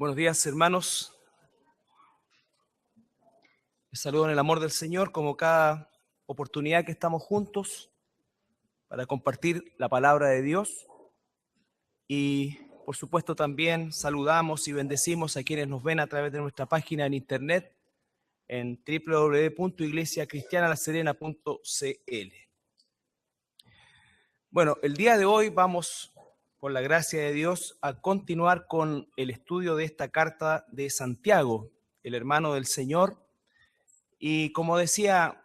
Buenos días, hermanos. Les saludo en el amor del Señor, como cada oportunidad que estamos juntos para compartir la palabra de Dios. Y, por supuesto, también saludamos y bendecimos a quienes nos ven a través de nuestra página en internet en www.iglesiacristianalaserena.cl. Bueno, el día de hoy vamos, por la gracia de Dios, a continuar con el estudio de esta carta de Santiago, el hermano del Señor. Y como decía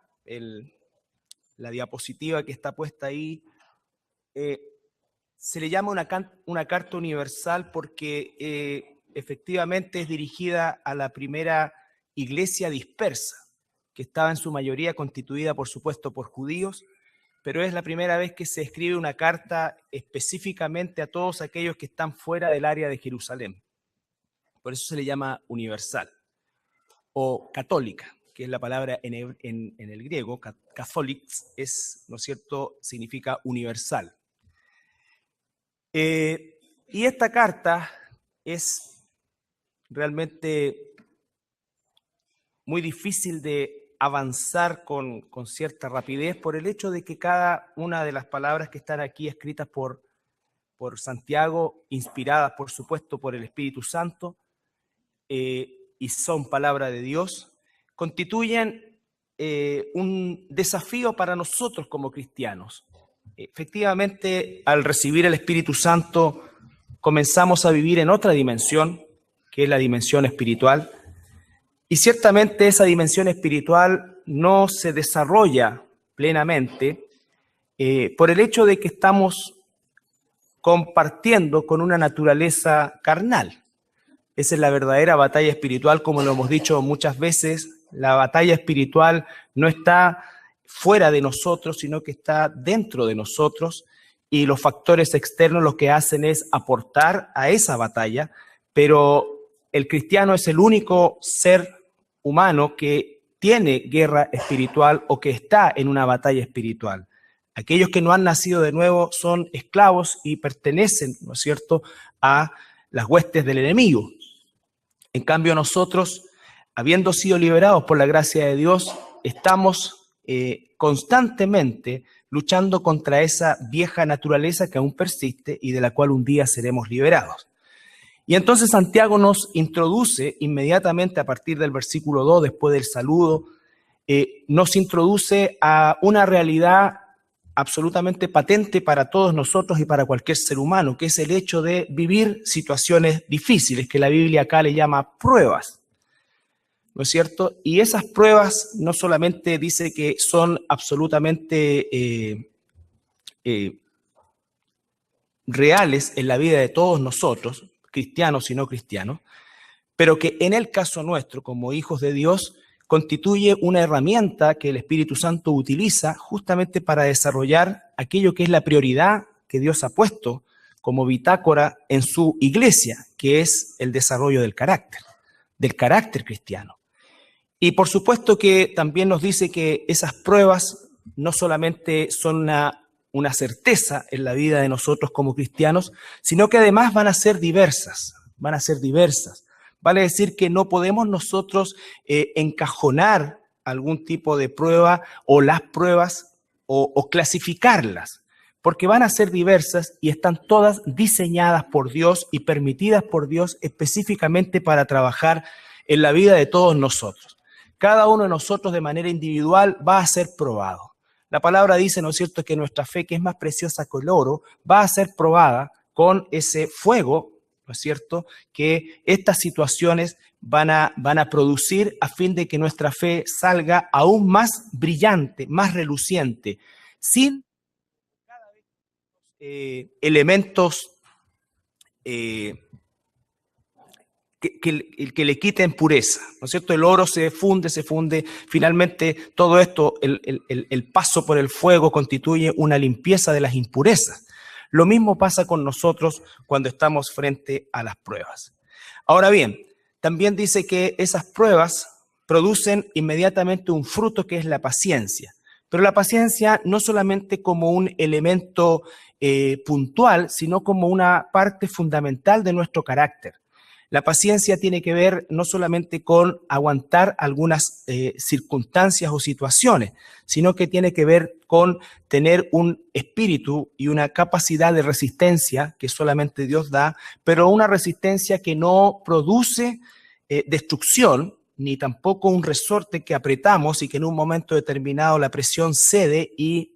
la diapositiva que está puesta ahí, se le llama una carta universal porque efectivamente es dirigida a la primera iglesia dispersa, que estaba en su mayoría constituida, por supuesto, por judíos, pero es la primera vez que se escribe una carta específicamente a todos aquellos que están fuera del área de Jerusalén. Por eso se le llama universal o católica, que es la palabra en el griego. Catholics es, ¿no es cierto?, significa universal. Y esta carta es realmente muy difícil de avanzar con cierta rapidez por el hecho de que cada una de las palabras que están aquí escritas por Santiago, inspiradas por supuesto por el Espíritu Santo, y son palabra de Dios, constituyen un desafío para nosotros como cristianos. Efectivamente, al recibir el Espíritu Santo, comenzamos a vivir en otra dimensión, que es la dimensión espiritual, y ciertamente esa dimensión espiritual no se desarrolla plenamente por el hecho de que estamos compartiendo con una naturaleza carnal. Esa es la verdadera batalla espiritual, como lo hemos dicho muchas veces. La batalla espiritual no está fuera de nosotros, sino que está dentro de nosotros, y los factores externos lo que hacen es aportar a esa batalla, pero el cristiano es el único ser humano que tiene guerra espiritual o que está en una batalla espiritual. Aquellos que no han nacido de nuevo son esclavos y pertenecen, ¿no es cierto?, a las huestes del enemigo. En cambio, nosotros, habiendo sido liberados por la gracia de Dios, estamos constantemente luchando contra esa vieja naturaleza que aún persiste y de la cual un día seremos liberados. Y entonces Santiago nos introduce inmediatamente a partir del versículo 2, después del saludo, nos introduce a una realidad absolutamente patente para todos nosotros y para cualquier ser humano, que es el hecho de vivir situaciones difíciles, que la Biblia acá le llama pruebas, ¿no es cierto? Y esas pruebas no solamente dice que son absolutamente reales en la vida de todos nosotros, cristianos y no cristianos, pero que en el caso nuestro, como hijos de Dios, constituye una herramienta que el Espíritu Santo utiliza justamente para desarrollar aquello que es la prioridad que Dios ha puesto como bitácora en su iglesia, que es el desarrollo del carácter cristiano. Y por supuesto que también nos dice que esas pruebas no solamente son una certeza en la vida de nosotros como cristianos, sino que además van a ser diversas. Vale decir que no podemos nosotros encajonar algún tipo de prueba o las pruebas o clasificarlas, porque van a ser diversas y están todas diseñadas por Dios y permitidas por Dios específicamente para trabajar en la vida de todos nosotros. Cada uno de nosotros de manera individual va a ser probado. La palabra dice, ¿no es cierto?, que nuestra fe, que es más preciosa que el oro, va a ser probada con ese fuego, ¿no es cierto?, que estas situaciones van a producir a fin de que nuestra fe salga aún más brillante, más reluciente, sin cada vez elementos que le quiten pureza, ¿no es cierto? El oro se funde, finalmente todo esto, el paso por el fuego constituye una limpieza de las impurezas. Lo mismo pasa con nosotros cuando estamos frente a las pruebas. Ahora bien, también dice que esas pruebas producen inmediatamente un fruto que es la paciencia, pero la paciencia no solamente como un elemento puntual, sino como una parte fundamental de nuestro carácter. La paciencia tiene que ver no solamente con aguantar algunas circunstancias o situaciones, sino que tiene que ver con tener un espíritu y una capacidad de resistencia que solamente Dios da, pero una resistencia que no produce destrucción, ni tampoco un resorte que apretamos y que en un momento determinado la presión cede y,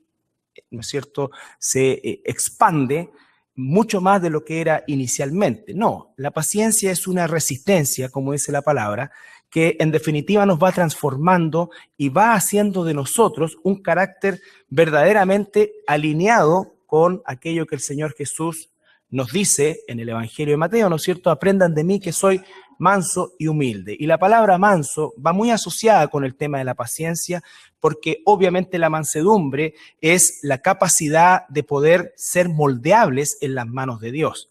¿no es cierto?, se expande mucho más de lo que era inicialmente. No, la paciencia es una resistencia, como dice la palabra, que en definitiva nos va transformando y va haciendo de nosotros un carácter verdaderamente alineado con aquello que el Señor Jesús nos dice en el Evangelio de Mateo, ¿no es cierto? Aprendan de mí que soy manso y humilde. Y la palabra manso va muy asociada con el tema de la paciencia, porque obviamente la mansedumbre es la capacidad de poder ser moldeables en las manos de Dios.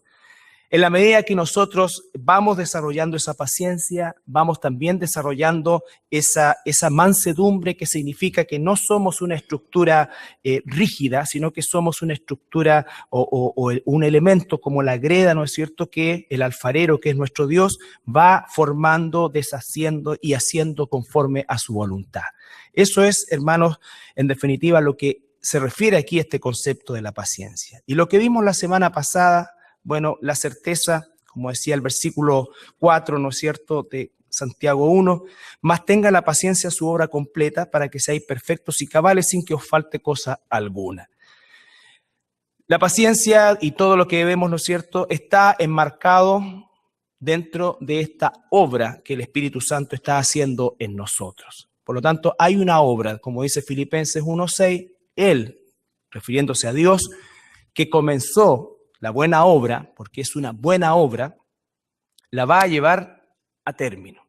En la medida que nosotros vamos desarrollando esa paciencia, vamos también desarrollando esa mansedumbre, que significa que no somos una estructura rígida, sino que somos una estructura o un elemento como la greda, ¿no es cierto?, que el alfarero, que es nuestro Dios, va formando, deshaciendo y haciendo conforme a su voluntad. Eso es, hermanos, en definitiva, lo que se refiere aquí a este concepto de la paciencia. Y lo que vimos la semana pasada, bueno, la certeza, como decía el versículo 4, ¿no es cierto?, de Santiago 1, más tenga la paciencia su obra completa para que seáis perfectos y cabales sin que os falte cosa alguna. La paciencia y todo lo que vemos, ¿no es cierto?, está enmarcado dentro de esta obra que el Espíritu Santo está haciendo en nosotros. Por lo tanto, hay una obra, como dice Filipenses 1:6, Él, refiriéndose a Dios, que comenzó la buena obra, porque es una buena obra, la va a llevar a término.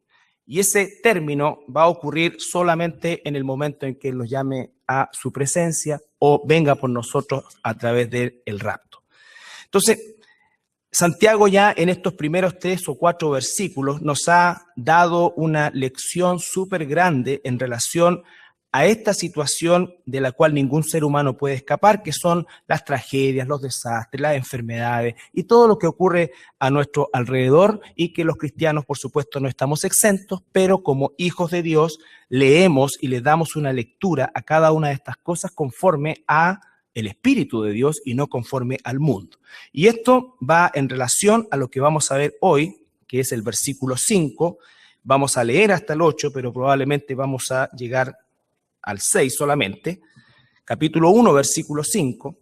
Y ese término va a ocurrir solamente en el momento en que Él nos llame a su presencia o venga por nosotros a través del rapto. Entonces, Santiago ya en estos primeros 3 o 4 versículos nos ha dado una lección súper grande en relación a esta situación de la cual ningún ser humano puede escapar, que son las tragedias, los desastres, las enfermedades y todo lo que ocurre a nuestro alrededor, y que los cristianos, por supuesto, no estamos exentos, pero como hijos de Dios leemos y le damos una lectura a cada una de estas cosas conforme a el Espíritu de Dios y no conforme al mundo. Y esto va en relación a lo que vamos a ver hoy, que es el versículo 5. Vamos a leer hasta el 8, pero probablemente vamos a llegar al 6 solamente. Capítulo 1, versículo 5.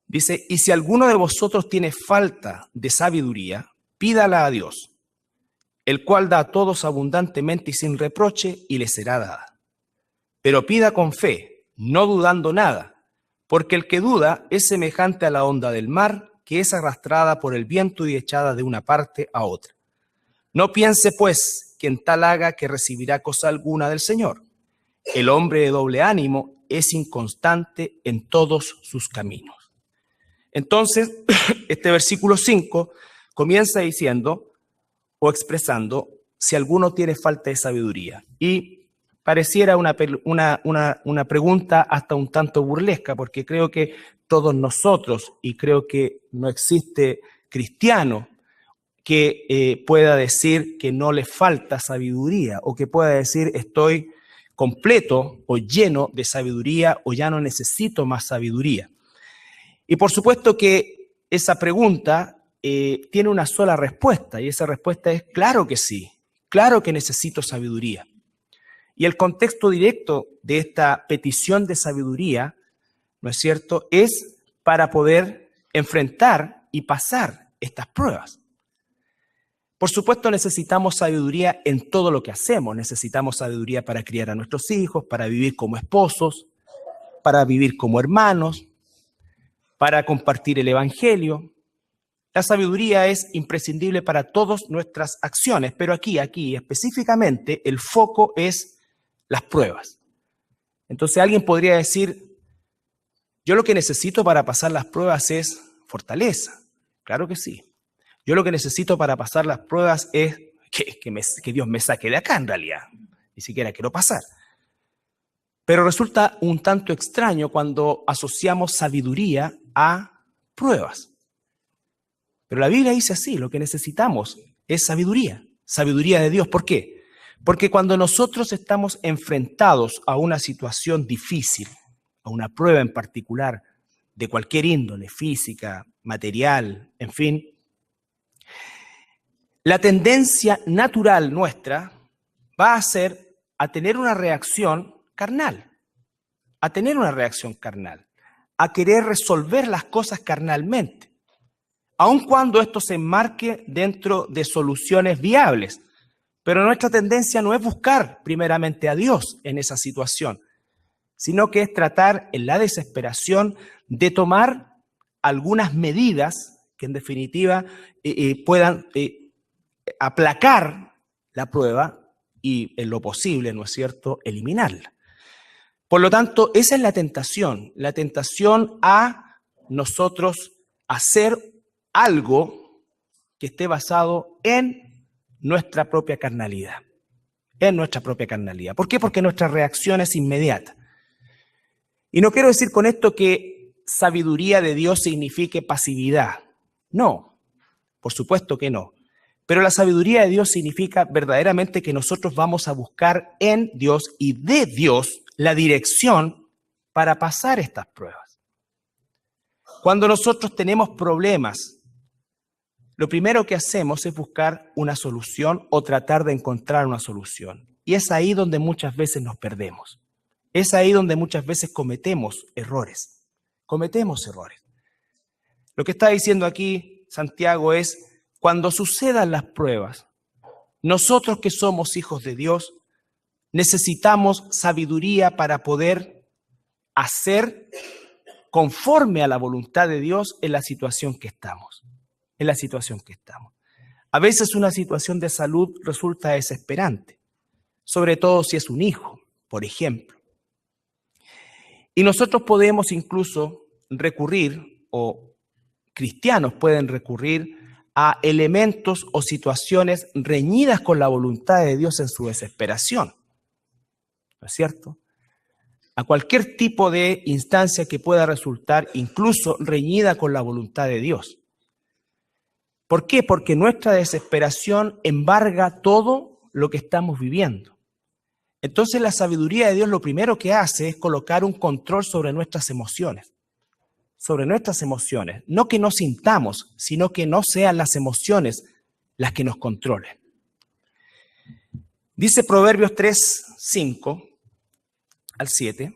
Dice, y si alguno de vosotros tiene falta de sabiduría, pídala a Dios, el cual da a todos abundantemente y sin reproche, y le será dada. Pero pida con fe, no dudando nada, porque el que duda es semejante a la onda del mar, que es arrastrada por el viento y echada de una parte a otra. No piense, pues, que en tal haga que recibirá cosa alguna del Señor. El hombre de doble ánimo es inconstante en todos sus caminos. Entonces, este versículo 5 comienza diciendo o expresando si alguno tiene falta de sabiduría. Y pareciera una pregunta hasta un tanto burlesca, porque creo que todos nosotros, y creo que no existe cristiano que pueda decir que no le falta sabiduría, o que pueda decir estoy completo o lleno de sabiduría, o ya no necesito más sabiduría. Y por supuesto que esa pregunta tiene una sola respuesta, y esa respuesta es claro que sí, claro que necesito sabiduría. Y el contexto directo de esta petición de sabiduría, ¿no es cierto?, es para poder enfrentar y pasar estas pruebas. Por supuesto, necesitamos sabiduría en todo lo que hacemos. Necesitamos sabiduría para criar a nuestros hijos, para vivir como esposos, para vivir como hermanos, para compartir el evangelio. La sabiduría es imprescindible para todas nuestras acciones, pero aquí específicamente el foco es las pruebas. Entonces alguien podría decir, yo lo que necesito para pasar las pruebas es fortaleza. Claro que sí. Yo lo que necesito para pasar las pruebas es que Dios me saque de acá en realidad. Ni siquiera quiero pasar. Pero resulta un tanto extraño cuando asociamos sabiduría a pruebas. Pero la Biblia dice así, lo que necesitamos es sabiduría, sabiduría de Dios. ¿Por qué? Porque cuando nosotros estamos enfrentados a una situación difícil, a una prueba en particular, de cualquier índole, física, material, en fin, la tendencia natural nuestra va a ser a tener una reacción carnal, a querer resolver las cosas carnalmente, aun cuando esto se enmarque dentro de soluciones viables. Pero nuestra tendencia no es buscar primeramente a Dios en esa situación, sino que es tratar en la desesperación de tomar algunas medidas que en definitiva puedan aplacar la prueba y en lo posible, ¿no es cierto?, eliminarla. Por lo tanto, esa es la tentación a nosotros hacer algo que esté basado en nuestra propia carnalidad, ¿Por qué? Porque nuestra reacción es inmediata. Y no quiero decir con esto que sabiduría de Dios signifique pasividad. No, por supuesto que no. Pero la sabiduría de Dios significa verdaderamente que nosotros vamos a buscar en Dios y de Dios la dirección para pasar estas pruebas. Cuando nosotros tenemos problemas, lo primero que hacemos es buscar una solución o tratar de encontrar una solución. Y es ahí donde muchas veces nos perdemos. Es ahí donde muchas veces cometemos errores. Lo que está diciendo aquí Santiago es, cuando sucedan las pruebas, nosotros que somos hijos de Dios, necesitamos sabiduría para poder hacer conforme a la voluntad de Dios en la situación que estamos. A veces una situación de salud resulta desesperante, sobre todo si es un hijo, por ejemplo. Y nosotros podemos incluso recurrir, o cristianos pueden recurrir a elementos o situaciones reñidas con la voluntad de Dios en su desesperación. ¿No es cierto? A cualquier tipo de instancia que pueda resultar incluso reñida con la voluntad de Dios. ¿Por qué? Porque nuestra desesperación embarga todo lo que estamos viviendo. Entonces la sabiduría de Dios lo primero que hace es colocar un control sobre nuestras emociones. No que no sintamos, sino que no sean las emociones las que nos controlen. Dice Proverbios 3, 5 al 7.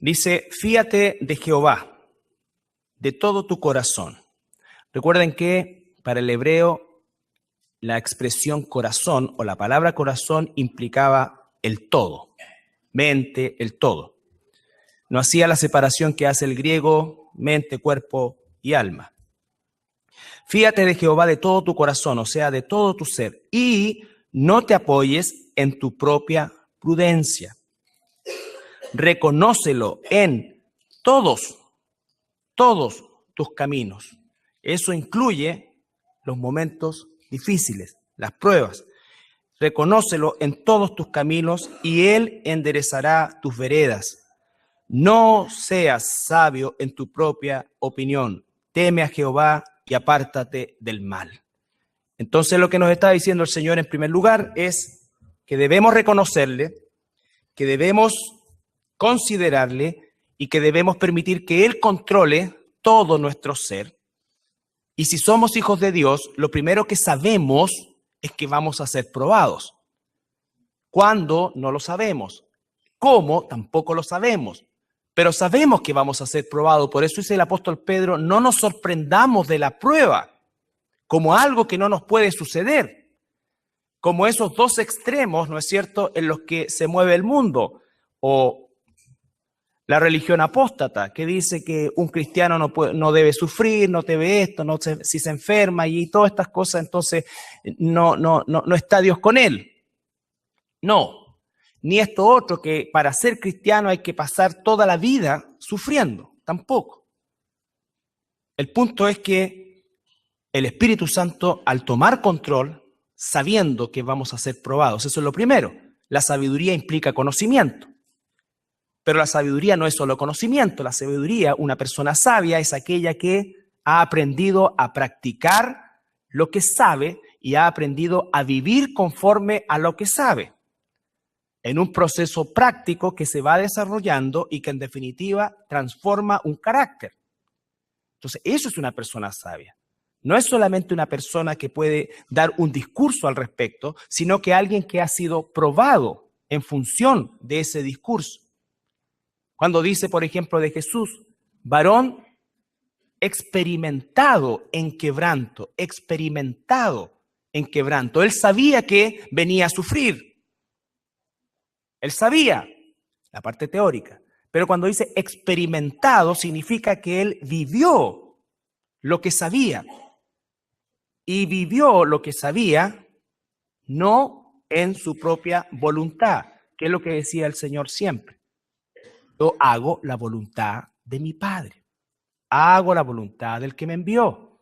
Dice, fíate de Jehová de todo tu corazón. Recuerden que para el hebreo la expresión corazón o la palabra corazón implicaba el todo, mente, el todo. No hacía la separación que hace el griego, mente, cuerpo y alma. Fíate de Jehová de todo tu corazón, o sea, de todo tu ser, y no te apoyes en tu propia prudencia. Reconócelo en todos tus caminos. Eso incluye los momentos difíciles, las pruebas. Reconócelo en todos tus caminos y Él enderezará tus veredas. No seas sabio en tu propia opinión. Teme a Jehová y apártate del mal. Entonces lo que nos está diciendo el Señor en primer lugar es que debemos reconocerle, que debemos considerarle y que debemos permitir que Él controle todo nuestro ser. Y si somos hijos de Dios, lo primero que sabemos es que vamos a ser probados. ¿Cuándo? No lo sabemos. ¿Cómo? Tampoco lo sabemos. Pero sabemos que vamos a ser probados. Por eso dice el apóstol Pedro, no nos sorprendamos de la prueba como algo que no nos puede suceder. Como esos dos extremos, ¿no es cierto?, en los que se mueve el mundo. O La religión apóstata, que dice que un cristiano no debe sufrir, no debe esto, si se enferma y todas estas cosas, entonces no está Dios con él. No, ni esto otro, que para ser cristiano hay que pasar toda la vida sufriendo, tampoco. El punto es que el Espíritu Santo, al tomar control, sabiendo que vamos a ser probados, eso es lo primero. La sabiduría implica conocimiento. Pero la sabiduría no es solo conocimiento. La sabiduría, una persona sabia, es aquella que ha aprendido a practicar lo que sabe y ha aprendido a vivir conforme a lo que sabe, en un proceso práctico que se va desarrollando y que en definitiva transforma un carácter. Entonces, eso es una persona sabia. No es solamente una persona que puede dar un discurso al respecto, sino que alguien que ha sido probado en función de ese discurso. Cuando dice, por ejemplo, de Jesús, varón experimentado en quebranto, Él sabía que venía a sufrir. Él sabía la parte teórica. Pero cuando dice experimentado, significa que él vivió lo que sabía. Y vivió lo que sabía no en su propia voluntad, que es lo que decía el Señor siempre. Yo hago la voluntad de mi Padre. Hago la voluntad del que me envió.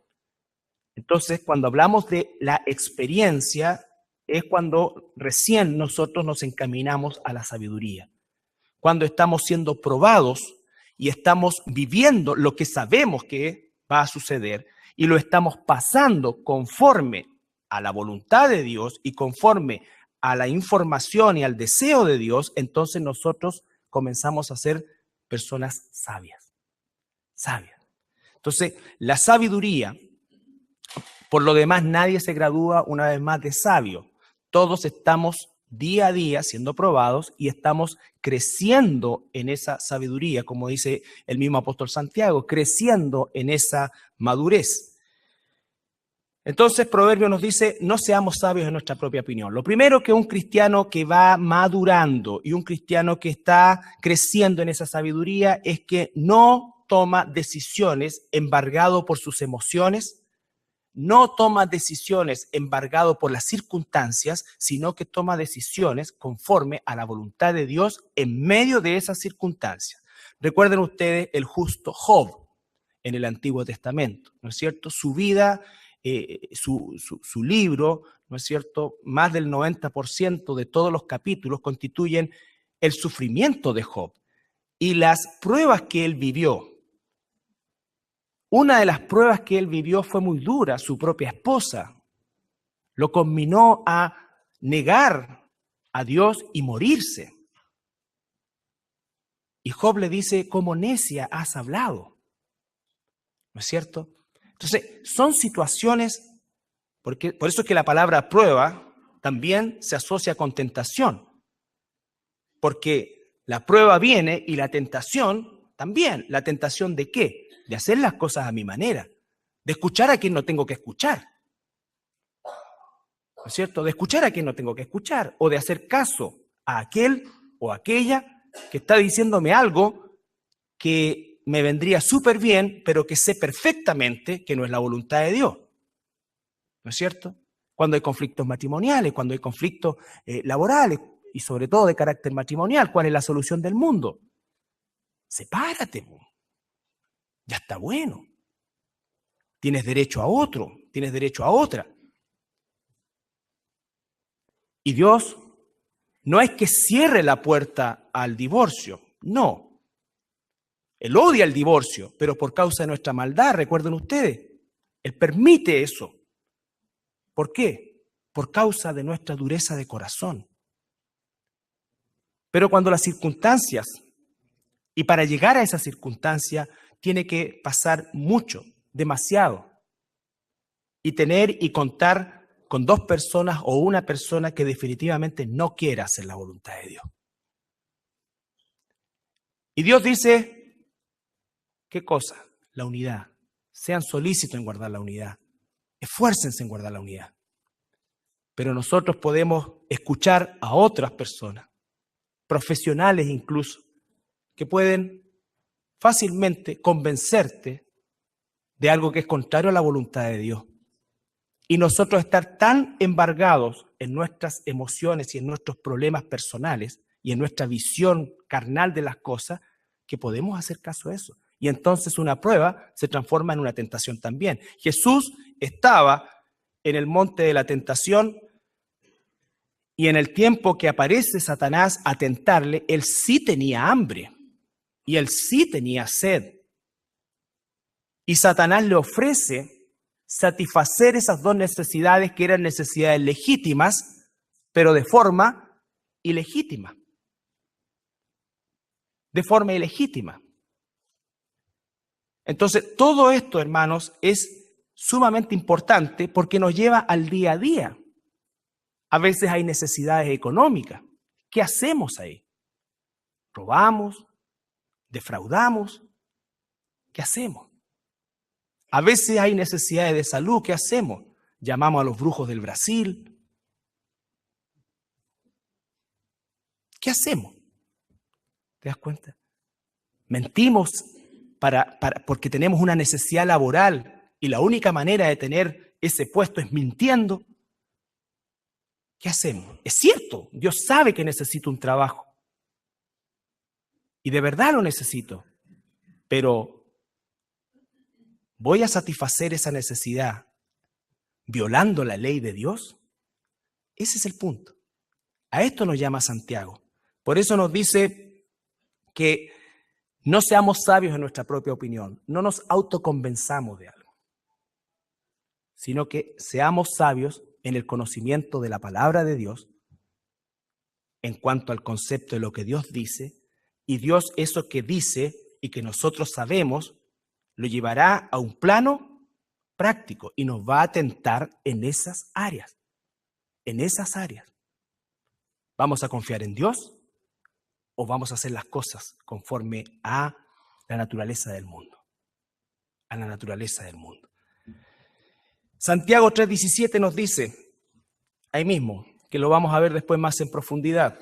Entonces, cuando hablamos de la experiencia, es cuando recién nosotros nos encaminamos a la sabiduría. Cuando estamos siendo probados y estamos viviendo lo que sabemos que va a suceder y lo estamos pasando conforme a la voluntad de Dios y conforme a la información y al deseo de Dios, entonces nosotros comenzamos a ser personas sabias. Entonces, la sabiduría, por lo demás, nadie se gradúa una vez más de sabio. Todos estamos día a día siendo probados y estamos creciendo en esa sabiduría, como dice el mismo apóstol Santiago, creciendo en esa madurez. Entonces, Proverbio nos dice, no seamos sabios en nuestra propia opinión. Lo primero, que un cristiano que va madurando y un cristiano que está creciendo en esa sabiduría es que no toma decisiones embargado por sus emociones, no toma decisiones embargado por las circunstancias, sino que toma decisiones conforme a la voluntad de Dios en medio de esas circunstancias. Recuerden ustedes el justo Job en el Antiguo Testamento, ¿no es cierto? Su vida, su libro, ¿no es cierto? Más del 90% de todos los capítulos constituyen el sufrimiento de Job y las pruebas que él vivió. Una de las pruebas que él vivió fue muy dura. Su propia esposa lo conminó a negar a Dios y morirse. Y Job le dice, como necia has hablado. ¿No es cierto? Entonces, son situaciones, por eso es que la palabra prueba también se asocia con tentación. Porque la prueba viene y la tentación también. ¿La tentación de qué? De hacer las cosas a mi manera, de escuchar a quien no tengo que escuchar, ¿no es cierto? De escuchar a quien no tengo que escuchar, o de hacer caso a aquel o aquella que está diciéndome algo que me vendría súper bien, pero que sé perfectamente que no es la voluntad de Dios, ¿no es cierto? Cuando hay conflictos matrimoniales, cuando hay conflictos laborales, y sobre todo de carácter matrimonial, ¿cuál es la solución del mundo? Sepárate, ya está bueno. Tienes derecho a otro, tienes derecho a otra. Y Dios no es que cierre la puerta al divorcio, no. Él odia el divorcio, pero por causa de nuestra maldad, recuerden ustedes, Él permite eso. ¿Por qué? Por causa de nuestra dureza de corazón. Pero cuando las circunstancias, y para llegar a esa circunstancia, tiene que pasar mucho, demasiado, y tener y contar con dos personas o una persona que definitivamente no quiera hacer la voluntad de Dios. Y Dios dice, ¿qué cosa? La unidad. Sean solícitos en guardar la unidad. Esfuércense en guardar la unidad. Pero nosotros podemos escuchar a otras personas, profesionales incluso, que pueden fácilmente convencerte de algo que es contrario a la voluntad de Dios. Y nosotros estar tan embargados en nuestras emociones y en nuestros problemas personales y en nuestra visión carnal de las cosas, que podemos hacer caso a eso. Y entonces una prueba se transforma en una tentación también. Jesús estaba en el monte de la tentación y en el tiempo que aparece Satanás a tentarle, él sí tenía hambre y él sí tenía sed. Y Satanás le ofrece satisfacer esas dos necesidades que eran necesidades legítimas, pero de forma ilegítima. De forma ilegítima. Entonces, todo esto, hermanos, es sumamente importante porque nos lleva al día a día. A veces hay necesidades económicas. ¿Qué hacemos ahí? ¿Robamos? ¿Defraudamos? ¿Qué hacemos? A veces hay necesidades de salud. ¿Qué hacemos? Llamamos a los brujos del Brasil. ¿Qué hacemos? ¿Te das cuenta? Mentimos porque tenemos una necesidad laboral y la única manera de tener ese puesto es mintiendo. ¿Qué hacemos? Es cierto, Dios sabe que necesito un trabajo y de verdad lo necesito, pero ¿voy a satisfacer esa necesidad violando la ley de Dios? Ese es el punto. A esto nos llama Santiago. Por eso nos dice que no seamos sabios en nuestra propia opinión, no nos autoconvenzamos de algo, sino que seamos sabios en el conocimiento de la palabra de Dios en cuanto al concepto de lo que Dios dice, y Dios eso que dice y que nosotros sabemos lo llevará a un plano práctico y nos va a tentar en esas áreas, ¿Vamos a confiar en Dios o vamos a hacer las cosas conforme a la naturaleza del mundo? A la naturaleza del mundo. Santiago 3:17 nos dice, ahí mismo, que lo vamos a ver después más en profundidad.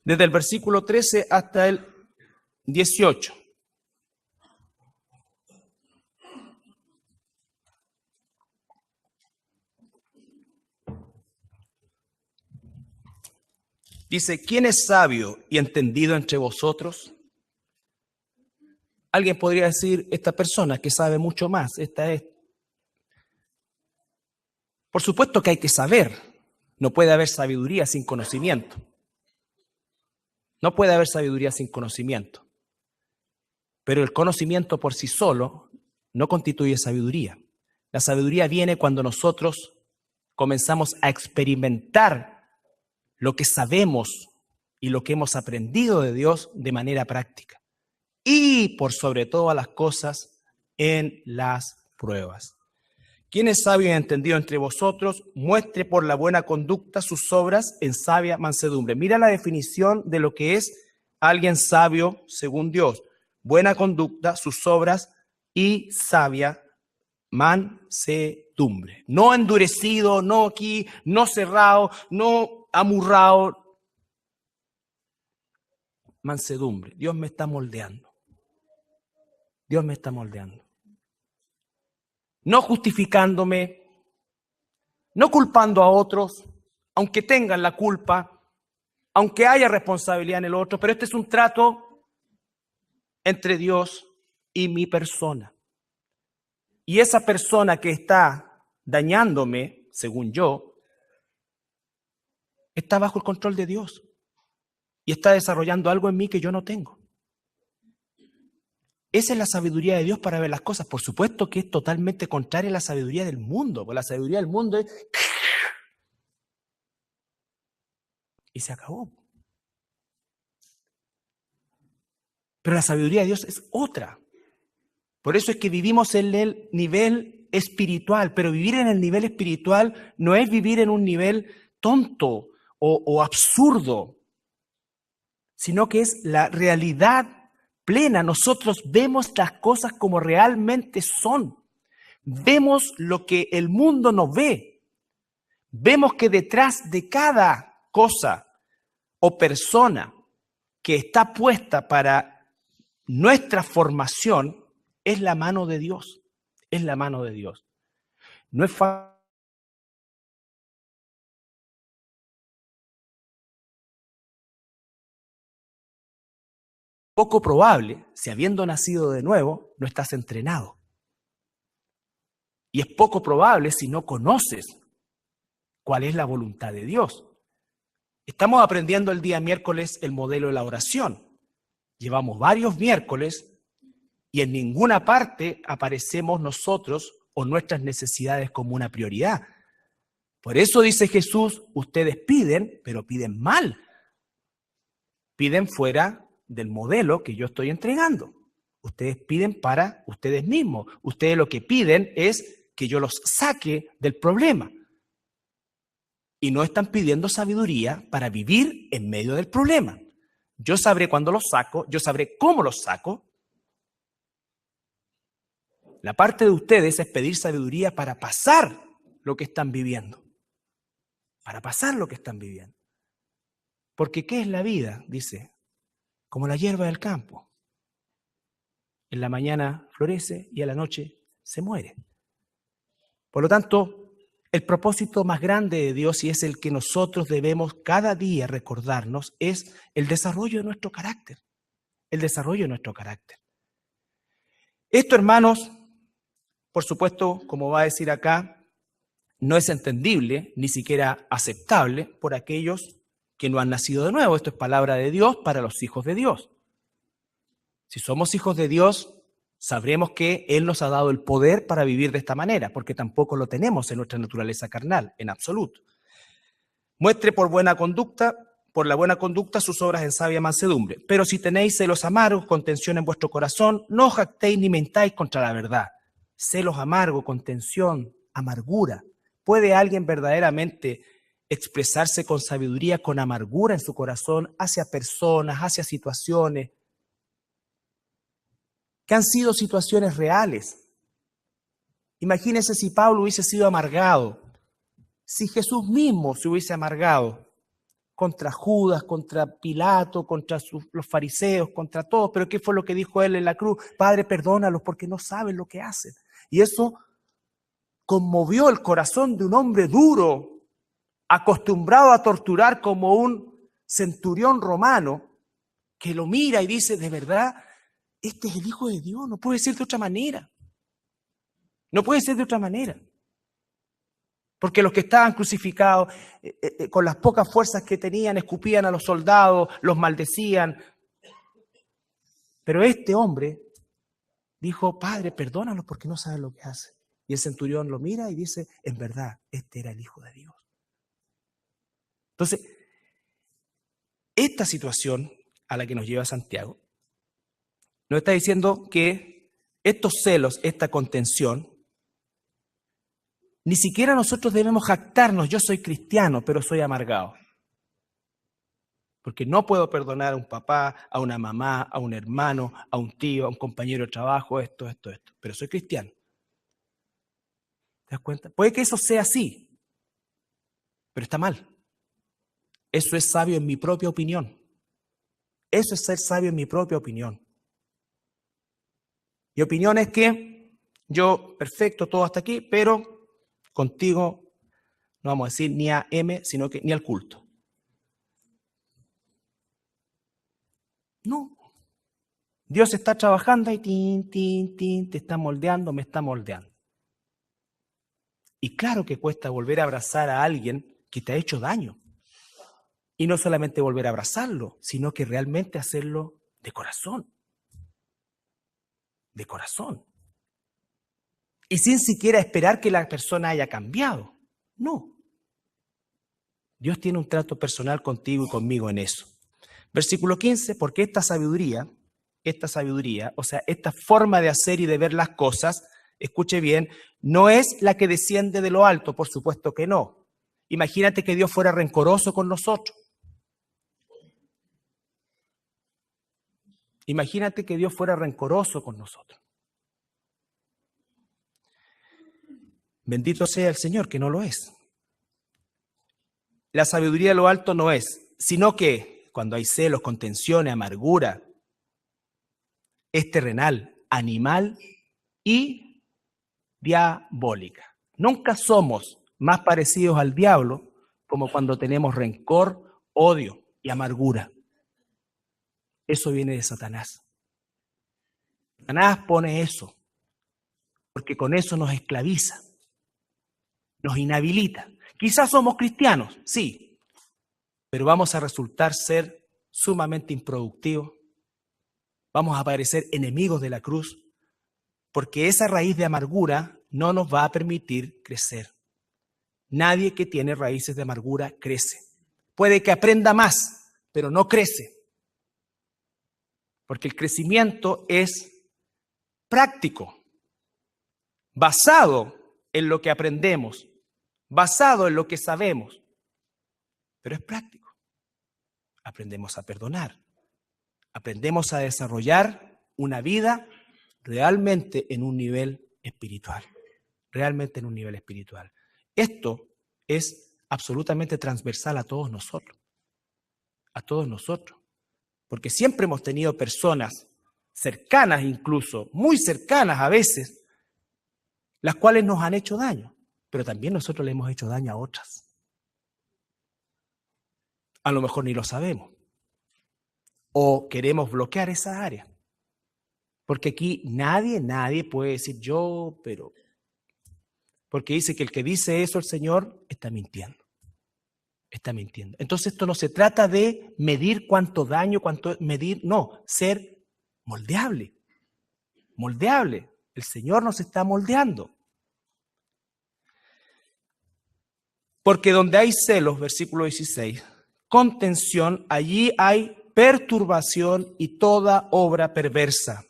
Desde el versículo 13 hasta el 18. Dice, ¿quién es sabio y entendido entre vosotros? Alguien podría decir, esta persona que sabe mucho más, esta es. Por supuesto que hay que saber. No puede haber sabiduría sin conocimiento. No puede haber sabiduría sin conocimiento. Pero el conocimiento por sí solo no constituye sabiduría. La sabiduría viene cuando nosotros comenzamos a experimentar lo que sabemos y lo que hemos aprendido de Dios de manera práctica. Y por sobre todas las cosas, en las pruebas. ¿Quién es sabio y entendido entre vosotros? Muestre por la buena conducta sus obras en sabia mansedumbre. Mira la definición de lo que es alguien sabio según Dios. Buena conducta, sus obras y sabia mansedumbre. No endurecido, no aquí, no cerrado, no amurrado. Mansedumbre. Dios me está moldeando. Dios me está moldeando. No justificándome, no culpando a otros, aunque tengan la culpa, aunque haya responsabilidad en el otro, pero este es un trato entre Dios y mi persona. Y esa persona que está dañándome, según yo, está bajo el control de Dios y está desarrollando algo en mí que yo no tengo. Esa es la sabiduría de Dios para ver las cosas. Por supuesto que es totalmente contraria a la sabiduría del mundo, porque la sabiduría del mundo es... y se acabó. Pero la sabiduría de Dios es otra. Por eso es que vivimos en el nivel espiritual, pero vivir en el nivel espiritual no es vivir en un nivel tonto o absurdo, sino que es la realidad plena. Nosotros vemos las cosas como realmente son. vemos lo que el mundo no ve. Vemos que detrás de cada cosa o persona que está puesta para nuestra formación es la mano de Dios. Es la mano de Dios. No es poco probable, si habiendo nacido de nuevo, no estás entrenado. Y es poco probable si no conoces cuál es la voluntad de Dios. Estamos aprendiendo el día miércoles el modelo de la oración. Llevamos varios miércoles y en ninguna parte aparecemos nosotros o nuestras necesidades como una prioridad. Por eso dice Jesús, ustedes piden, pero piden mal. Piden fuera del modelo que yo estoy entregando. Ustedes piden para ustedes mismos. Ustedes lo que piden es que yo los saque del problema. Y no están pidiendo sabiduría para vivir en medio del problema. Yo sabré cuándo los saco, yo sabré cómo los saco. La parte de ustedes es pedir sabiduría para pasar lo que están viviendo. Para pasar lo que están viviendo. Porque ¿qué es la vida? Dice, como la hierba del campo. En la mañana florece y a la noche se muere. Por lo tanto, el propósito más grande de Dios, y es el que nosotros debemos cada día recordarnos, es el desarrollo de nuestro carácter. El desarrollo de nuestro carácter. Esto, hermanos, por supuesto, como va a decir acá, no es entendible, ni siquiera aceptable por aquellos que no han nacido de nuevo. Esto es palabra de Dios para los hijos de Dios. Si somos hijos de Dios, sabremos que Él nos ha dado el poder para vivir de esta manera, porque tampoco lo tenemos en nuestra naturaleza carnal, en absoluto. Muestre por la buena conducta sus obras en sabia mansedumbre. Pero si tenéis celos amargos, contención en vuestro corazón, no jactéis ni mentáis contra la verdad. Celos amargos, contención, amargura. ¿Puede alguien verdaderamente expresarse con sabiduría, con amargura en su corazón hacia personas, hacia situaciones que han sido situaciones reales? Imagínense si Pablo hubiese sido amargado, si Jesús mismo se hubiese amargado contra Judas, contra Pilato, contra los fariseos, contra todos. Pero ¿qué fue lo que dijo él en la cruz? Padre, perdónalos porque no saben lo que hacen. Y eso conmovió el corazón de un hombre duro, acostumbrado a torturar como un centurión romano, que lo mira y dice, de verdad, este es el Hijo de Dios, no puede ser de otra manera. No puede ser de otra manera. Porque los que estaban crucificados, con las pocas fuerzas que tenían, escupían a los soldados, los maldecían. Pero este hombre dijo, Padre, perdónalos porque no saben lo que hacen. Y el centurión lo mira y dice, en verdad, este era el Hijo de Dios. Entonces, esta situación a la que nos lleva Santiago, nos está diciendo que estos celos, esta contención, ni siquiera nosotros debemos jactarnos, yo soy cristiano, pero soy amargado. Porque no puedo perdonar a un papá, a una mamá, a un hermano, a un tío, a un compañero de trabajo, esto. Pero soy cristiano. ¿Te das cuenta? Puede que eso sea así, pero está mal. Eso es sabio en mi propia opinión. Eso es ser sabio en mi propia opinión. Mi opinión es que yo, perfecto, todo hasta aquí, pero contigo no vamos a decir ni a M, sino que ni al culto. No. Dios está trabajando y te está moldeando, me está moldeando. Y claro que cuesta volver a abrazar a alguien que te ha hecho daño. Y no solamente volver a abrazarlo, sino que realmente hacerlo de corazón. De corazón. Y sin siquiera esperar que la persona haya cambiado. No. Dios tiene un trato personal contigo y conmigo en eso. Versículo 15, porque esta sabiduría, o sea, esta forma de hacer y de ver las cosas, escuche bien, no es la que desciende de lo alto, por supuesto que no. Imagínate que Dios fuera rencoroso con nosotros. Imagínate que Dios fuera rencoroso con nosotros. Bendito sea el Señor, que no lo es. La sabiduría de lo alto no es, sino que cuando hay celos, contenciones, amargura, es terrenal, animal y diabólica. Nunca somos más parecidos al diablo como cuando tenemos rencor, odio y amargura. Eso viene de Satanás. Satanás pone eso, porque con eso nos esclaviza, nos inhabilita. Quizás somos cristianos, sí, pero vamos a resultar ser sumamente improductivos. Vamos a parecer enemigos de la cruz, porque esa raíz de amargura no nos va a permitir crecer. Nadie que tiene raíces de amargura crece. Puede que aprenda más, pero no crece. Porque el crecimiento es práctico, basado en lo que aprendemos, basado en lo que sabemos, pero es práctico. Aprendemos a perdonar, aprendemos a desarrollar una vida realmente en un nivel espiritual, realmente en un nivel espiritual. Esto es absolutamente transversal a todos nosotros, porque siempre hemos tenido personas cercanas incluso, muy cercanas a veces, las cuales nos han hecho daño, pero también nosotros le hemos hecho daño a otras. A lo mejor ni lo sabemos, o queremos bloquear esa área, porque aquí nadie puede decir yo, pero... Porque dice que el que dice eso el Señor está mintiendo. Está mintiendo. Entonces esto no se trata de medir cuánto daño, no, ser moldeable. Moldeable. El Señor nos está moldeando. Porque donde hay celos, versículo 16, contención, allí hay perturbación y toda obra perversa.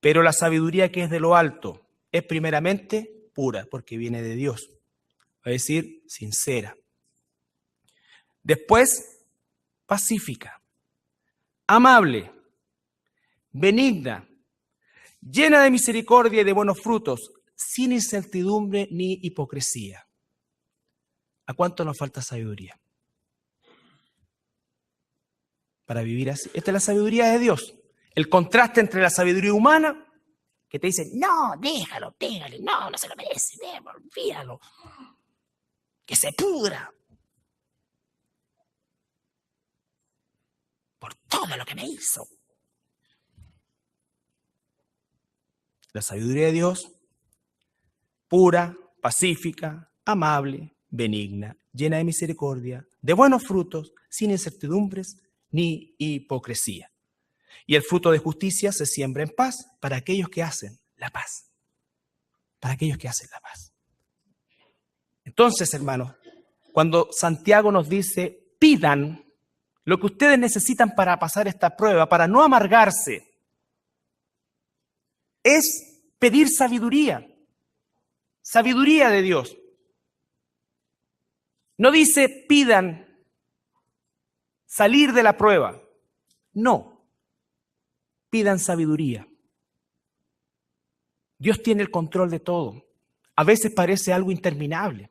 Pero la sabiduría que es de lo alto es primeramente pura, porque viene de Dios. Es decir, sincera. Después, pacífica, amable, benigna, llena de misericordia y de buenos frutos, sin incertidumbre ni hipocresía. ¿A cuánto nos falta sabiduría para vivir así? Esta es la sabiduría de Dios. El contraste entre la sabiduría humana, que te dice, no, déjalo, pégale, no se lo merece, olvídalo, que se pudra por todo lo que me hizo. La sabiduría de Dios, pura, pacífica, amable, benigna, llena de misericordia, de buenos frutos, sin incertidumbres ni hipocresía. Y el fruto de justicia se siembra en paz para aquellos que hacen la paz. Para aquellos que hacen la paz. Entonces, hermanos, cuando Santiago nos dice, pidan lo que ustedes necesitan para pasar esta prueba, para no amargarse, es pedir sabiduría. Sabiduría de Dios. No dice pidan salir de la prueba. No. Pidan sabiduría. Dios tiene el control de todo. A veces parece algo interminable.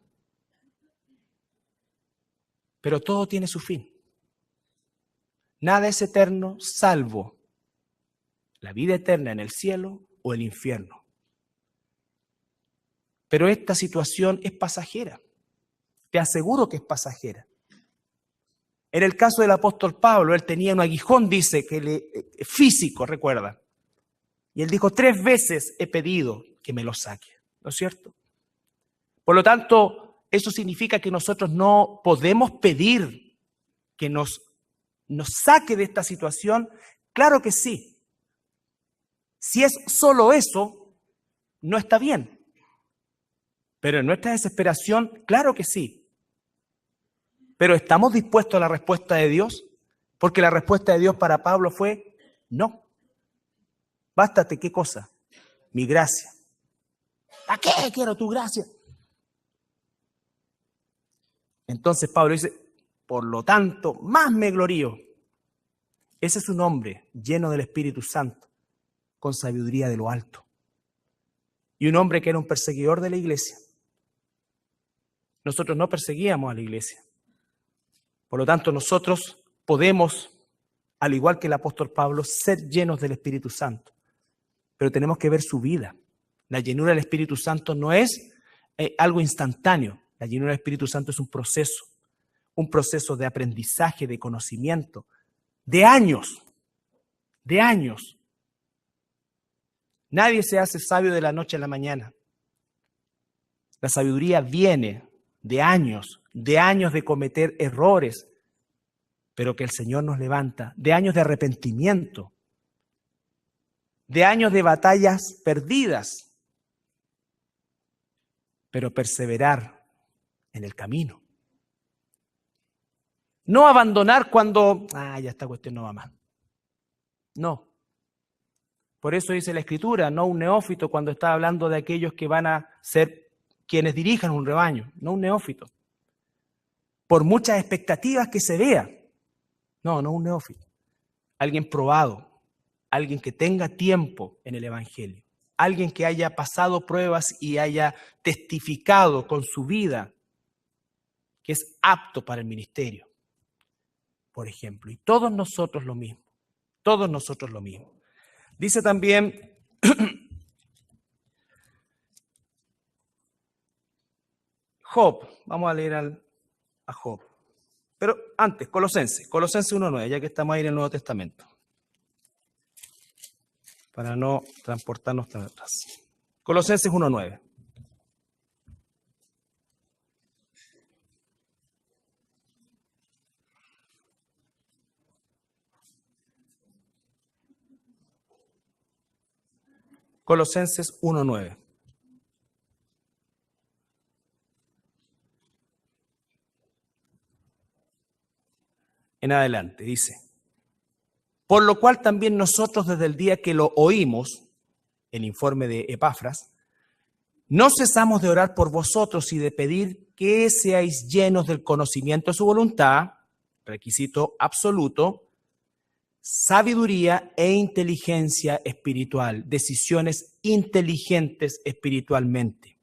Pero todo tiene su fin. Nada es eterno salvo la vida eterna en el cielo o el infierno. Pero esta situación es pasajera. Te aseguro que es pasajera. En el caso del apóstol Pablo, él tenía un aguijón, dice, físico, recuerda. Y él dijo, 3 veces he pedido que me lo saque. ¿No es cierto? Por lo tanto, eso significa que nosotros no podemos pedir que nos saque de esta situación. Claro que sí. Si es solo eso, no está bien. Pero en nuestra desesperación, claro que sí. Pero ¿estamos dispuestos a la respuesta de Dios? Porque la respuesta de Dios para Pablo fue no. Bástate, ¿qué cosa? Mi gracia. ¿Para qué quiero tu gracia? Entonces Pablo dice, por lo tanto, más me glorío. Ese es un hombre lleno del Espíritu Santo, con sabiduría de lo alto. y un hombre que era un perseguidor de la iglesia. Nosotros no perseguíamos a la iglesia. Por lo tanto, nosotros podemos, al igual que el apóstol Pablo, ser llenos del Espíritu Santo. Pero tenemos que ver su vida. La llenura del Espíritu Santo no es algo instantáneo. La llenura del Espíritu Santo es un proceso de aprendizaje, de conocimiento, de años. Nadie se hace sabio de la noche a la mañana. La sabiduría viene de años de cometer errores, pero que el Señor nos levanta, de años de arrepentimiento, de años de batallas perdidas, pero perseverar en el camino. No abandonar cuando, ya esta cuestión no va más. No. Por eso dice la Escritura, no un neófito cuando está hablando de aquellos que van a ser quienes dirijan un rebaño, no un neófito. Por muchas expectativas que se vea. No un neófito. Alguien probado, alguien que tenga tiempo en el Evangelio, alguien que haya pasado pruebas y haya testificado con su vida que es apto para el ministerio, por ejemplo. Y todos nosotros lo mismo. Dice también Job, vamos a leer a Job. Pero antes, Colosenses 1:9, ya que estamos ahí en el Nuevo Testamento, para no transportarnos tan atrás. Colosenses 1:9. Colosenses 1:9. En adelante, dice: por lo cual también nosotros desde el día que lo oímos, el informe de Epafras, no cesamos de orar por vosotros y de pedir que seáis llenos del conocimiento de su voluntad, requisito absoluto, sabiduría e inteligencia espiritual, decisiones inteligentes espiritualmente.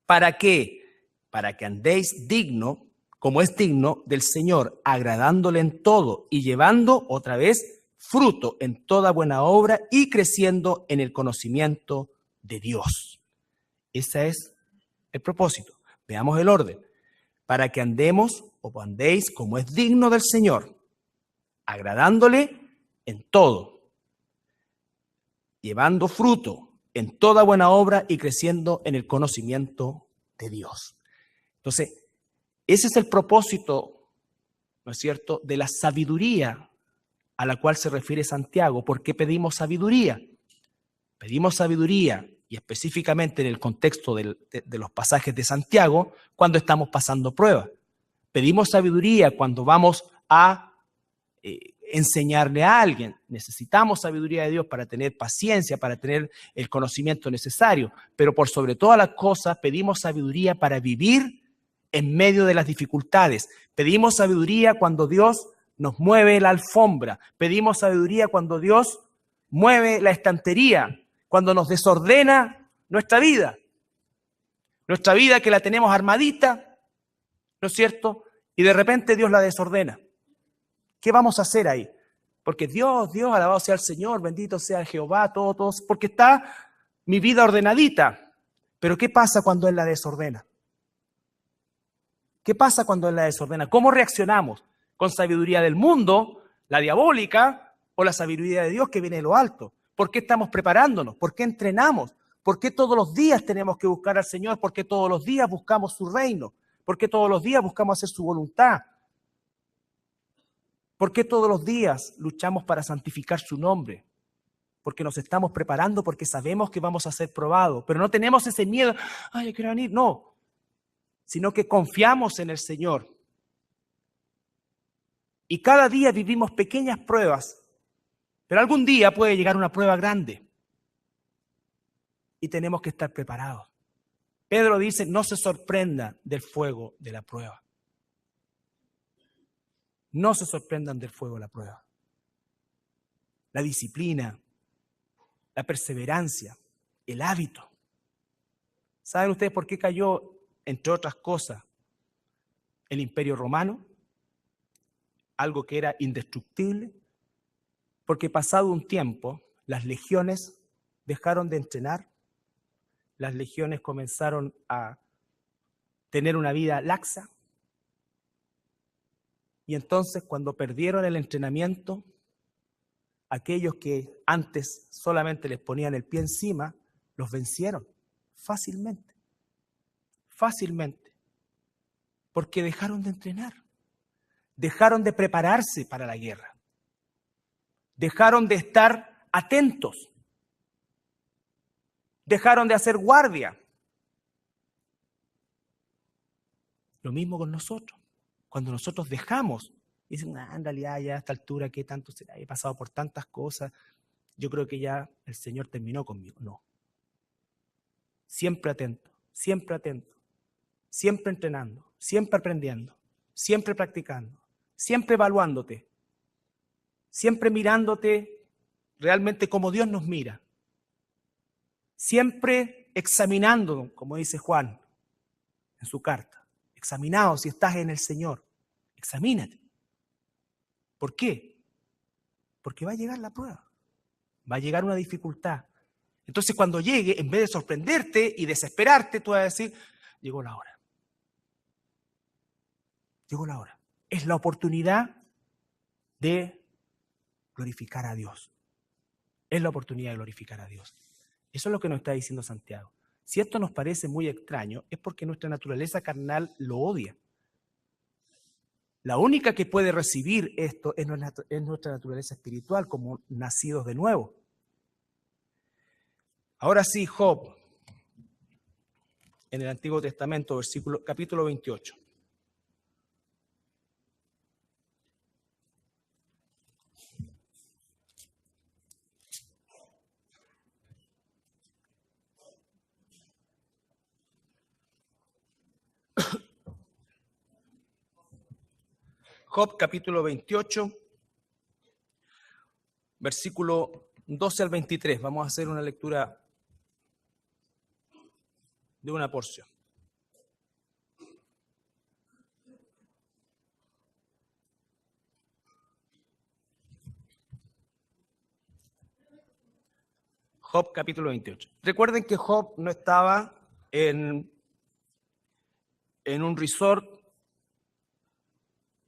¿Para qué? Para que andéis digno, como es digno del Señor, agradándole en todo y llevando otra vez fruto en toda buena obra y creciendo en el conocimiento de Dios. Ese es el propósito. Veamos el orden. Para que andemos o andéis como es digno del Señor, agradándole en todo, llevando fruto en toda buena obra y creciendo en el conocimiento de Dios. Entonces, ese es el propósito, ¿no es cierto?, de la sabiduría a la cual se refiere Santiago. ¿Por qué pedimos sabiduría? Pedimos sabiduría, y específicamente en el contexto de los pasajes de Santiago, cuando estamos pasando pruebas. Pedimos sabiduría cuando vamos a enseñarle a alguien. Necesitamos sabiduría de Dios para tener paciencia, para tener el conocimiento necesario, pero por sobre todas las cosas pedimos sabiduría para vivir en medio de las dificultades. Pedimos sabiduría cuando Dios nos mueve la alfombra. Pedimos sabiduría cuando Dios mueve la estantería, cuando nos desordena nuestra vida. Nuestra vida que la tenemos armadita, ¿no es cierto? Y de repente Dios la desordena. ¿Qué vamos a hacer ahí? Porque Dios, alabado sea el Señor, bendito sea Jehová, todos, porque está mi vida ordenadita. Pero ¿qué pasa cuando Él la desordena? ¿Qué pasa cuando Él la desordena? ¿Cómo reaccionamos? ¿Con sabiduría del mundo, la diabólica, o la sabiduría de Dios que viene de lo alto? ¿Por qué estamos preparándonos? ¿Por qué entrenamos? ¿Por qué todos los días tenemos que buscar al Señor? ¿Por qué todos los días buscamos su reino? ¿Por qué todos los días buscamos hacer su voluntad? ¿Por qué todos los días luchamos para santificar su nombre? Porque nos estamos preparando, porque sabemos que vamos a ser probados, pero no tenemos ese miedo, yo quiero venir, no, sino que confiamos en el Señor. Y cada día vivimos pequeñas pruebas, pero algún día puede llegar una prueba grande y tenemos que estar preparados. Pedro dice, no se sorprendan del fuego de la prueba. No se sorprendan del fuego de la prueba. La disciplina, la perseverancia, el hábito, ¿Saben ustedes por qué cayó, entre otras cosas, el Imperio Romano? Algo que era indestructible. Porque pasado un tiempo, las legiones dejaron de entrenar, las legiones comenzaron a tener una vida laxa, y entonces cuando perdieron el entrenamiento, aquellos que antes solamente les ponían el pie encima, los vencieron fácilmente, porque dejaron de entrenar, dejaron de prepararse para la guerra, dejaron de estar atentos, dejaron de hacer guardia. Lo mismo con nosotros. Cuando nosotros dejamos, dicen, en realidad ya a esta altura, ¿qué tanto será? He pasado por tantas cosas, yo creo que ya el Señor terminó conmigo. No. Siempre atento, siempre entrenando, siempre aprendiendo, siempre practicando, siempre evaluándote, siempre mirándote realmente como Dios nos mira, siempre examinando, como dice Juan en su carta, examinado si estás en el Señor, examínate. ¿Por qué? Porque va a llegar la prueba, va a llegar una dificultad. Entonces cuando llegue, en vez de sorprenderte y desesperarte, tú vas a decir, llegó la hora. Llegó la hora. Es la oportunidad de glorificar a Dios. Es la oportunidad de glorificar a Dios. Eso es lo que nos está diciendo Santiago. Si esto nos parece muy extraño, es porque nuestra naturaleza carnal lo odia. La única que puede recibir esto es nuestra naturaleza espiritual, como nacidos de nuevo. Ahora sí, Job, en el Antiguo Testamento, capítulo 28. Job, capítulo 28, versículo 12 al 23. Vamos a hacer una lectura de una porción. Job, capítulo 28. Recuerden que Job no estaba en un resort,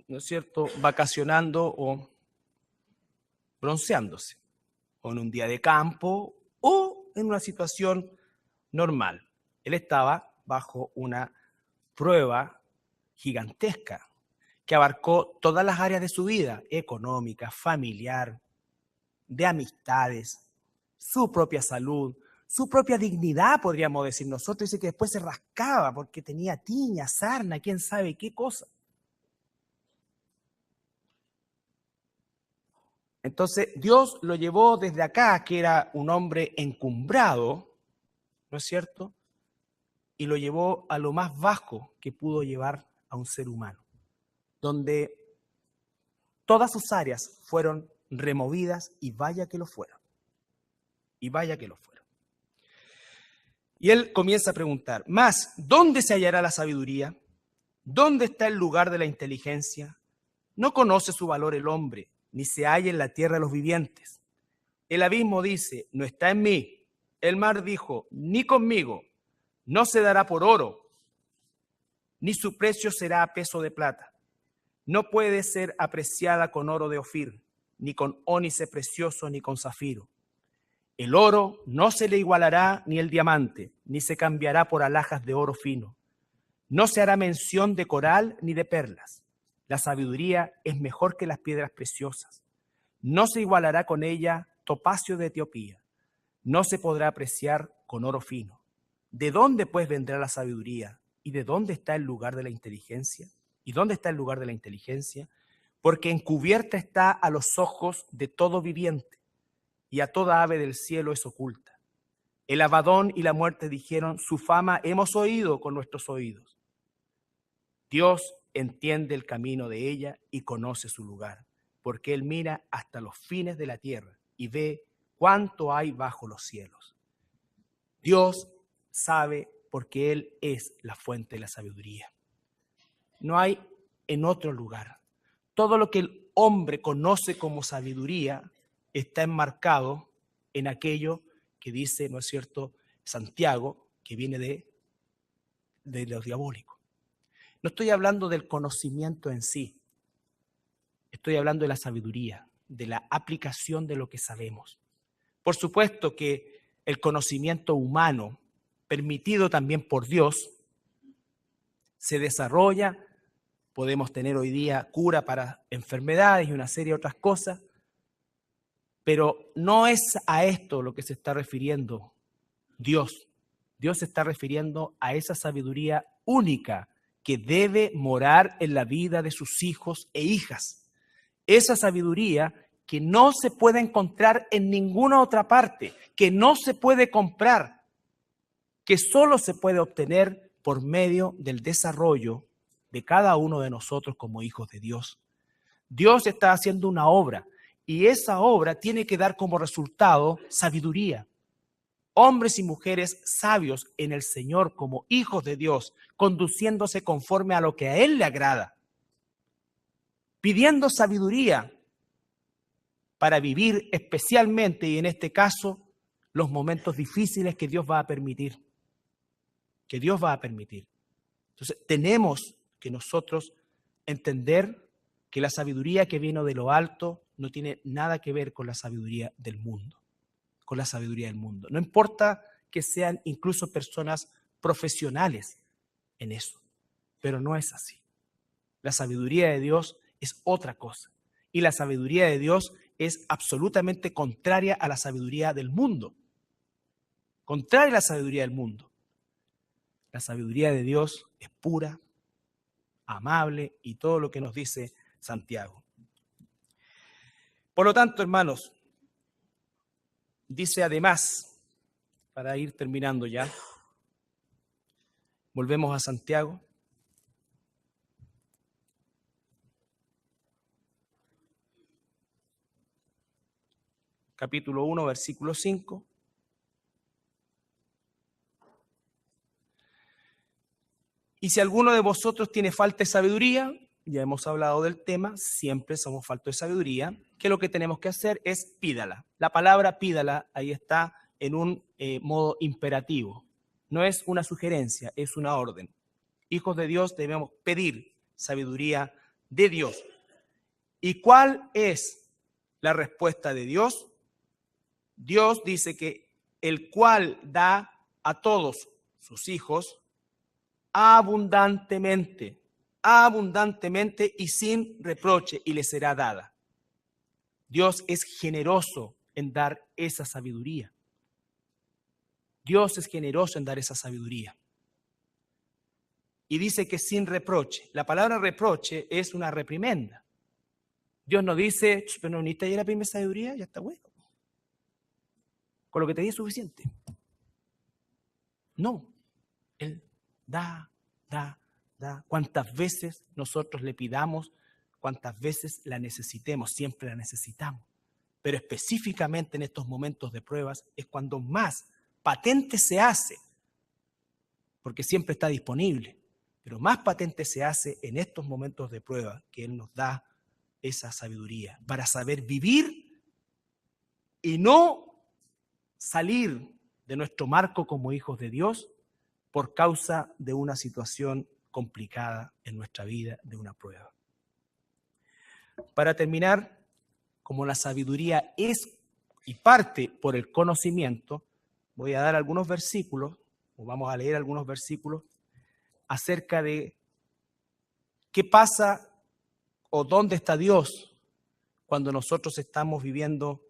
¿no es cierto?, vacacionando o bronceándose, o en un día de campo, o en una situación normal. Él estaba bajo una prueba gigantesca que abarcó todas las áreas de su vida, económica, familiar, de amistades, su propia salud, su propia dignidad, podríamos decir nosotros. Dice que después se rascaba porque tenía tiña, sarna, quién sabe qué cosa. Entonces Dios lo llevó desde acá, que era un hombre encumbrado, ¿no es cierto?, y lo llevó a lo más bajo que pudo llevar a un ser humano, donde todas sus áreas fueron removidas, y vaya que lo fueron. Y vaya que lo fueron. Y él comienza a preguntar, más, ¿dónde se hallará la sabiduría? ¿Dónde está el lugar de la inteligencia? No conoce su valor el hombre, ni se halla en la tierra los vivientes. El abismo dice, no está en mí. El mar dijo, ni conmigo. No se dará por oro, ni su precio será a peso de plata. No puede ser apreciada con oro de Ofir, ni con ónice precioso, ni con zafiro. El oro no se le igualará, ni el diamante, ni se cambiará por alhajas de oro fino. No se hará mención de coral ni de perlas. La sabiduría es mejor que las piedras preciosas. No se igualará con ella topacio de Etiopía. No se podrá apreciar con oro fino. ¿De dónde pues vendrá la sabiduría? ¿Y de dónde está el lugar de la inteligencia? ¿Y dónde está el lugar de la inteligencia? Porque encubierta está a los ojos de todo viviente, y a toda ave del cielo es oculta. El Abadón y la muerte dijeron, su fama hemos oído con nuestros oídos. Dios entiende el camino de ella y conoce su lugar, porque Él mira hasta los fines de la tierra y ve cuánto hay bajo los cielos. Dios sabe porque Él es la fuente de la sabiduría. No hay en otro lugar. Todo lo que el hombre conoce como sabiduría está enmarcado en aquello que dice, ¿no es cierto?, Santiago, que viene de lo diabólico. No estoy hablando del conocimiento en sí, estoy hablando de la sabiduría, de la aplicación de lo que sabemos. Por supuesto que el conocimiento humano, permitido también por Dios, se desarrolla. Podemos tener hoy día cura para enfermedades y una serie de otras cosas, pero no es a esto lo que se está refiriendo Dios. Dios se está refiriendo a esa sabiduría única que debe morar en la vida de sus hijos e hijas. Esa sabiduría que no se puede encontrar en ninguna otra parte, que no se puede comprar, que solo se puede obtener por medio del desarrollo de cada uno de nosotros como hijos de Dios. Dios está haciendo una obra y esa obra tiene que dar como resultado sabiduría. Hombres y mujeres sabios en el Señor como hijos de Dios, conduciéndose conforme a lo que a Él le agrada, pidiendo sabiduría para vivir especialmente y en este caso los momentos difíciles que Dios va a permitir. Entonces tenemos que nosotros entender que la sabiduría que vino de lo alto no tiene nada que ver con la sabiduría del mundo. No importa que sean incluso personas profesionales en eso, pero no es así. La sabiduría de Dios es otra cosa. Y la sabiduría de Dios es absolutamente contraria a la sabiduría del mundo. Contraria a la sabiduría del mundo. La sabiduría de Dios es pura, amable y todo lo que nos dice Santiago. Por lo tanto, hermanos, dice además, para ir terminando ya, volvemos a Santiago. Capítulo 1, versículo 5. Y si alguno de vosotros tiene falta de sabiduría, ya hemos hablado del tema, siempre somos faltos de sabiduría, que lo que tenemos que hacer es pídala. La palabra pídala ahí está en un modo imperativo. No es una sugerencia, es una orden. Hijos de Dios debemos pedir sabiduría de Dios. ¿Y cuál es la respuesta de Dios? Dios dice que el cual da a todos sus hijos abundantemente y sin reproche, y le será dada. Dios es generoso en dar esa sabiduría. Y dice que sin reproche. La palabra reproche es una reprimenda. Dios no dice, pero no necesitas la primera sabiduría, ya está bueno. Con lo que te di es suficiente. No, Él da. Cuantas veces nosotros le pidamos, cuantas veces la necesitemos, siempre la necesitamos. Pero específicamente en estos momentos de pruebas es cuando más patente se hace, porque siempre está disponible, pero más patente se hace en estos momentos de prueba que Él nos da esa sabiduría para saber vivir y no salir de nuestro marco como hijos de Dios por causa de una situación complicada en nuestra vida, de una prueba. Para terminar, como la sabiduría es y parte por el conocimiento, voy a dar algunos versículos, o vamos a leer algunos versículos, acerca de qué pasa o dónde está Dios cuando nosotros estamos viviendo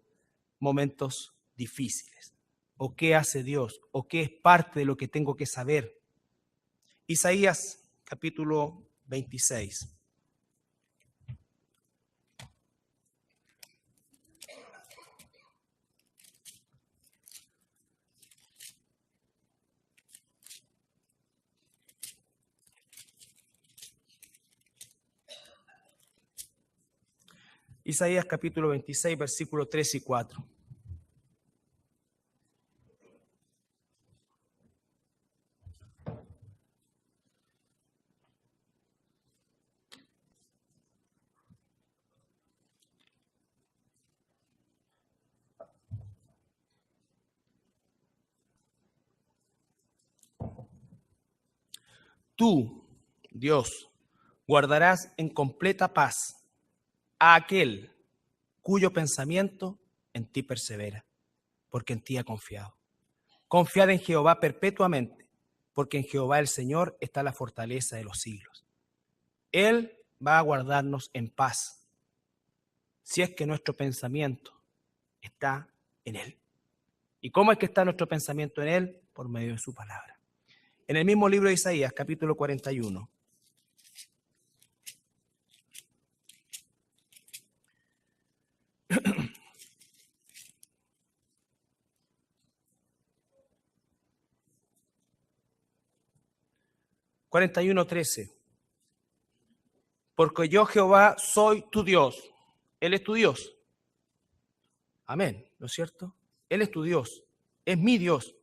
momentos difíciles. ¿O qué hace Dios? ¿O qué es parte de lo que tengo que saber? Isaías, capítulo 26. Isaías, capítulo 26, versículos 3 y 4. tú, Dios, guardarás en completa paz a aquel cuyo pensamiento en ti persevera, porque en ti ha confiado. Confiad en Jehová perpetuamente, porque en Jehová el Señor está la fortaleza de los siglos. Él va a guardarnos en paz, si es que nuestro pensamiento está en Él. ¿Y cómo es que está nuestro pensamiento en Él? Por medio de su palabra. En el mismo libro de Isaías, capítulo 41. (41:13). Porque yo, Jehová, soy tu Dios. Él es tu Dios. Amén, ¿no es cierto? Él es tu Dios, es mi Dios.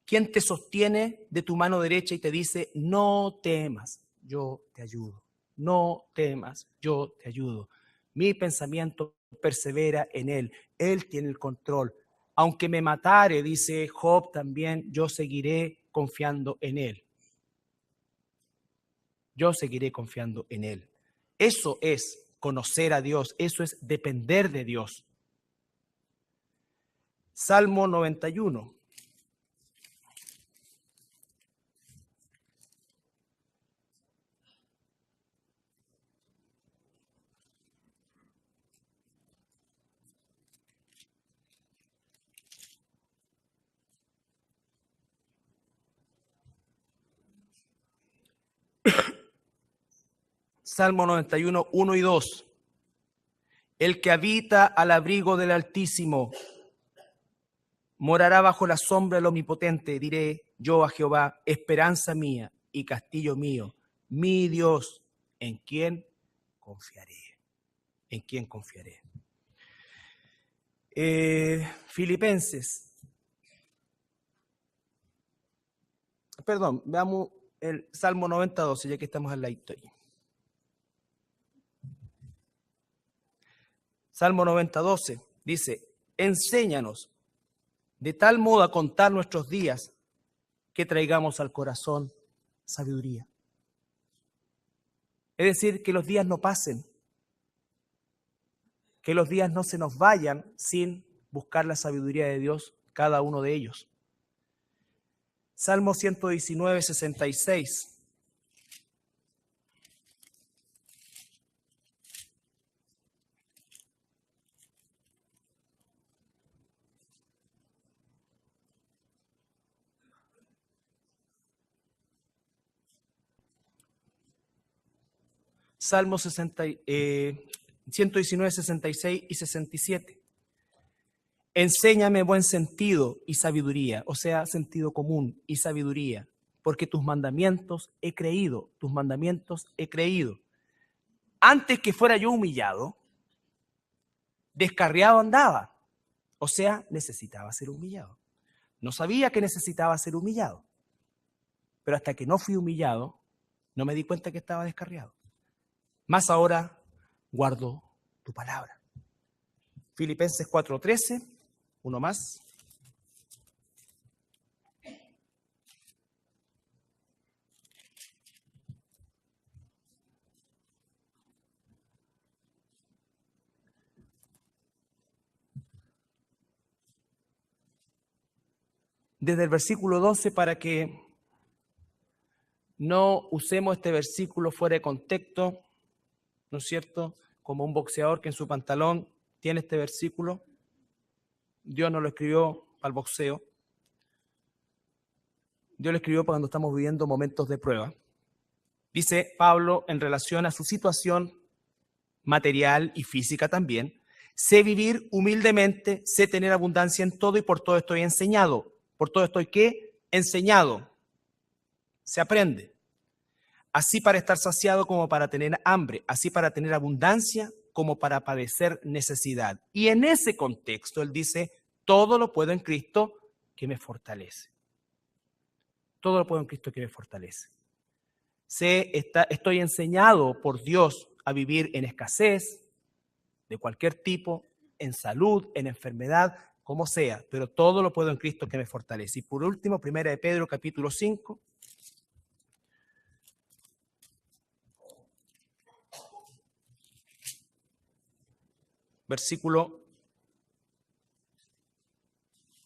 Quien te sostiene de tu mano derecha y te dice, no temas, yo te ayudo. No temas, yo te ayudo. Mi pensamiento persevera en Él. Él tiene el control. Aunque me matare, dice Job también, yo seguiré confiando en Él. Yo seguiré confiando en Él. Eso es conocer a Dios, eso es depender de Dios. Salmo 91. Salmo 91, 1 y 2. El que habita al abrigo del Altísimo morará bajo la sombra del Omnipotente. Diré yo a Jehová, esperanza mía y castillo mío, mi Dios, ¿en quién confiaré? ¿En quién confiaré? Filipenses. Perdón, veamos el Salmo 90, 12, ya que estamos al ladito ahí. Salmo 90, 12 dice, enséñanos de tal modo a contar nuestros días que traigamos al corazón sabiduría. Es decir, que los días no pasen, que los días no se nos vayan sin buscar la sabiduría de Dios, cada uno de ellos. Salmo 119, 66. Salmo 119, 66 y 67. Enséñame buen sentido y sabiduría, o sea, sentido común y sabiduría, porque tus mandamientos he creído, tus mandamientos he creído. Antes que fuera yo humillado, descarriado andaba, o sea, necesitaba ser humillado. No sabía que necesitaba ser humillado, pero hasta que no fui humillado, no me di cuenta que estaba descarriado. Más ahora guardo tu palabra. Filipenses 4:13, uno más. Desde el versículo 12 para que no usemos este versículo fuera de contexto, ¿no es cierto? Como un boxeador que en su pantalón tiene este versículo. Dios no lo escribió para el boxeo. Dios lo escribió para cuando estamos viviendo momentos de prueba. Dice Pablo en relación a su situación material y física también. Sé vivir humildemente, sé tener abundancia en todo y por todo estoy enseñado. ¿Por todo estoy qué? Enseñado. Se aprende. Así para estar saciado como para tener hambre, así para tener abundancia como para padecer necesidad. Y en ese contexto él dice, todo lo puedo en Cristo que me fortalece. Todo lo puedo en Cristo que me fortalece. Estoy enseñado por Dios a vivir en escasez de cualquier tipo, en salud, en enfermedad, como sea, pero todo lo puedo en Cristo que me fortalece. Y por último, 1 de Pedro capítulo 5, versículo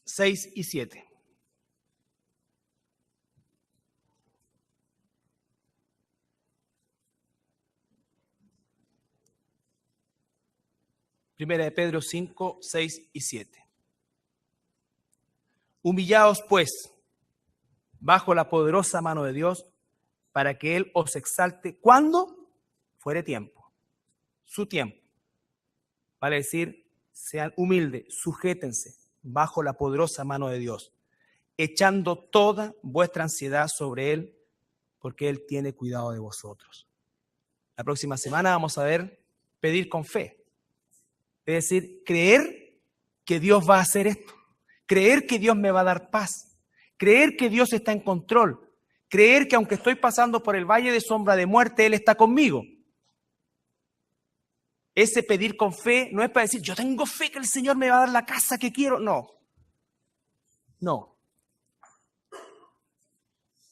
6 y 7. Primera de Pedro 5, 6 y 7. Humillaos, pues, bajo la poderosa mano de Dios, para que Él os exalte cuando fuere tiempo, su tiempo. Vale decir, sean humildes, sujétense bajo la poderosa mano de Dios, echando toda vuestra ansiedad sobre Él, porque Él tiene cuidado de vosotros. La próxima semana vamos a ver pedir con fe. Es decir, creer que Dios va a hacer esto, creer que Dios me va a dar paz, creer que Dios está en control, creer que aunque estoy pasando por el valle de sombra de muerte, Él está conmigo. Ese pedir con fe no es para decir, yo tengo fe que el Señor me va a dar la casa que quiero. No.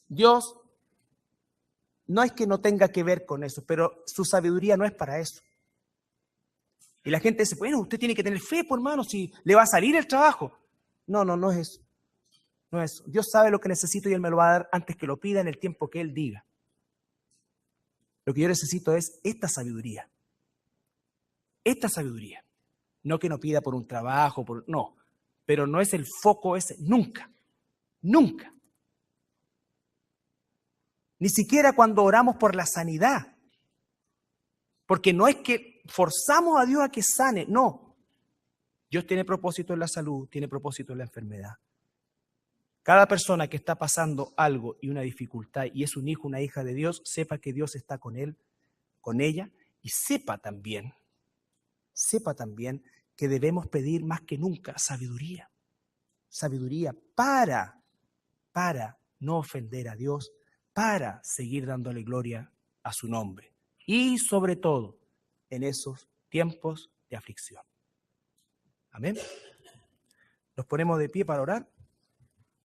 Dios no es que no tenga que ver con eso, pero su sabiduría no es para eso. Y la gente dice, bueno, usted tiene que tener fe, por hermano, si le va a salir el trabajo. No es eso. No es eso. Dios sabe lo que necesito y Él me lo va a dar antes que lo pida en el tiempo que Él diga. Lo que yo necesito es esta sabiduría. Esta sabiduría. No que no pida por un trabajo, no. Pero no es el foco ese, nunca. Nunca. Ni siquiera cuando oramos por la sanidad. Porque no es que forzamos a Dios a que sane, no. Dios tiene propósito en la salud, tiene propósito en la enfermedad. Cada persona que está pasando algo y una dificultad y es un hijo, una hija de Dios, sepa que Dios está con él, con ella, y sepa también que debemos pedir más que nunca sabiduría. Sabiduría para no ofender a Dios, para seguir dándole gloria a su nombre. Y sobre todo, en esos tiempos de aflicción. Amén. Nos ponemos de pie para orar.